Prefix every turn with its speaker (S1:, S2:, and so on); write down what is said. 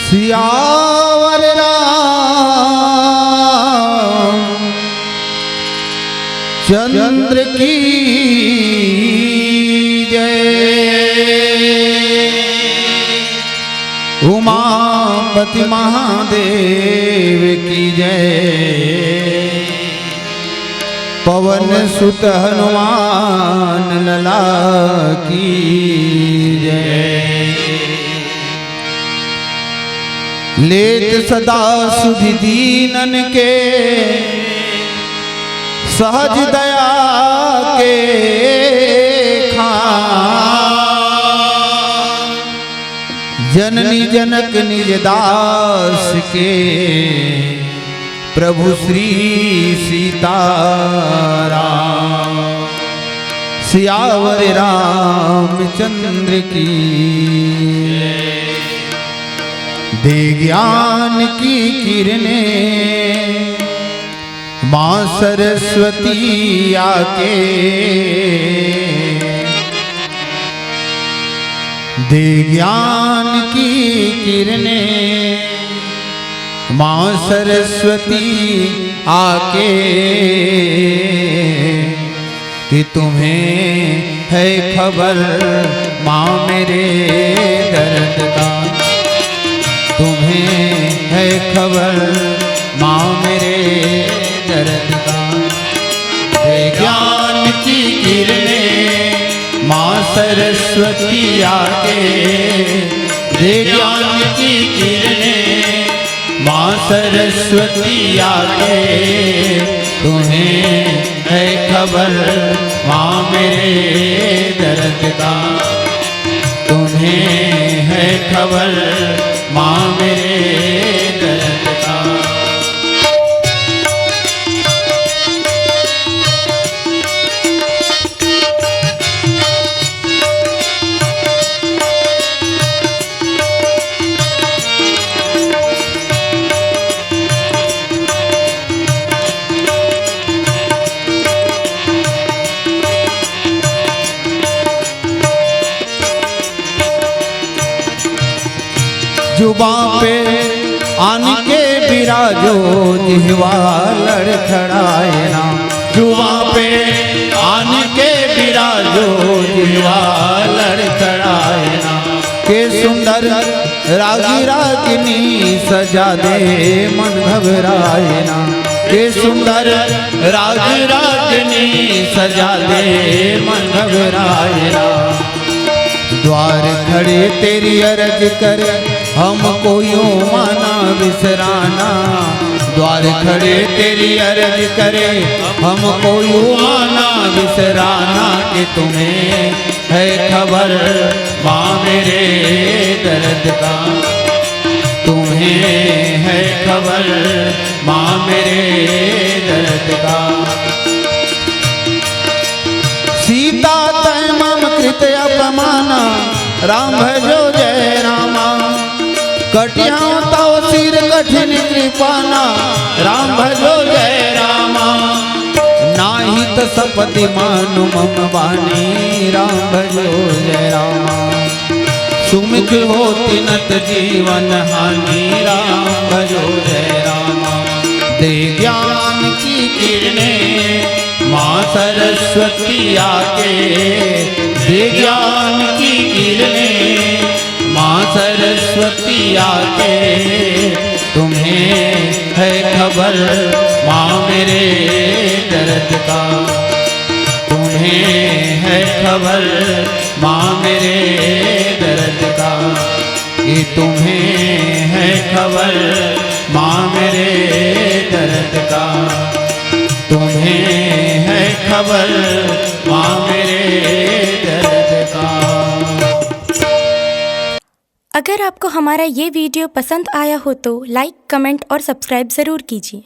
S1: सियावर रामचंद्र की जय। उमापति महादेव की जय। पवन सुत हनुमान लला की जय। लेत सदा सुधि दीनन के सहज दया के खान। जननी जनक निज दास के प्रभु श्री सीताराम। सियावर रामचंद्र की दे ज्ञान की किरणें माँ सरस्वती आके। दे ज्ञान की किरणें माँ सरस्वती आके। कि तुम्हें है खबर माँ मेरे दर्द का। तुम्हें है खबर माँ मेरे दर्द का। दे ज्ञान की किरणें माँ सरस्वती आके। दे ज्ञान की किरणें माँ सरस्वती आके। तुम्हें है खबर माँ मेरे दर्द का। तुम्हें है खबर माँ मेरे दर्द का। जुबां पे आन के बिराजो जिह्वा लड़खड़ाए ना। जुबां पे आन के बिराजो जिह्वा लड़खड़ाए ना। के सुंदर रागी रागिनी सजा दे मन घबराए ना। के सुंदर रागी रागिनी सजा दे मन घबराए ना। द्वार खड़े तेरी अरज कर हमको यूं माना बिसराना। द्वार खड़े तेरी अरज करे हमको यूं माना बिसराना। कि तुम्हें है खबर माँ मेरे दर्द का। तुम्हें है खबर माँ मेरे दर्द का। सीता तय मम कृत अपमाना। राम भजो जय रामा। कटियां तव सिर कठिन कृपाना। राम भजो जय रामा। नाही त सपति मानु मम बानी। राम भजो जय रामा। सुमित होति नत जीवन हानि। राम भजो जय रामा। दे ज्ञान की किरणें माँ सरस्वती आके। दे ज्ञान की किरणें माँ सरस्वती आके। तुम्हें है खबर माँ मेरे दर्द का। तुम्हें है खबर माँ मेरे दर्द का। कि तुम्हें है खबर माँ मेरे दर्द का। तुम्हें है खबर माँ मेरे दर्द का।
S2: अगर आपको हमारा ये वीडियो पसंद आया हो तो लाइक, कमेंट और सब्सक्राइब ज़रूर कीजिए।